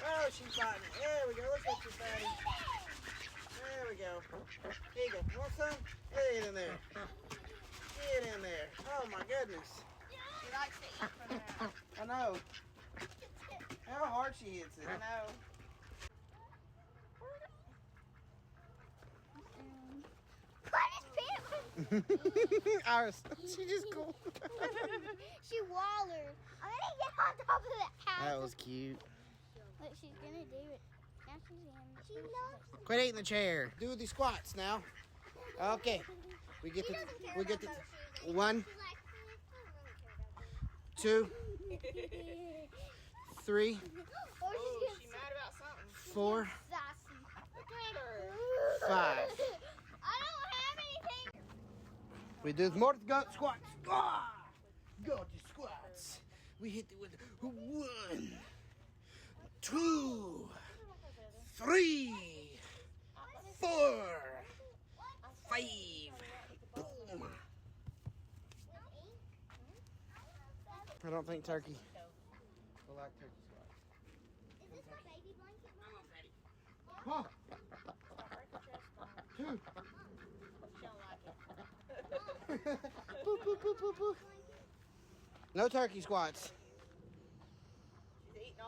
Oh, she's biting it. There we go. Look at you, fatty. There we go. Here you go. Want some? Get in there. Get in there. Oh, my goodness. She likes to eat from that. I know. How hard she hits it. I know. Iris, she just cool. She wallered. I'm gonna get on top of the house. That was cute. Look, she's gonna do it. Now she's in. She loves it. Quit eating the chair. Do the squats now. Okay. We get the 1, 2, 3, Oh, she's mad about something. 4, Sassy. Look at her. 5. I don't have anything. We do more goat squats. Ah! Goat squats. We hit it with 1, 2, 3, 4, 5. Boom. I don't think turkey will like turkey squats. Is this my baby blanket? Huh? 2. She don't like it. Boop, boop, boop, boop, boop. No turkey squats.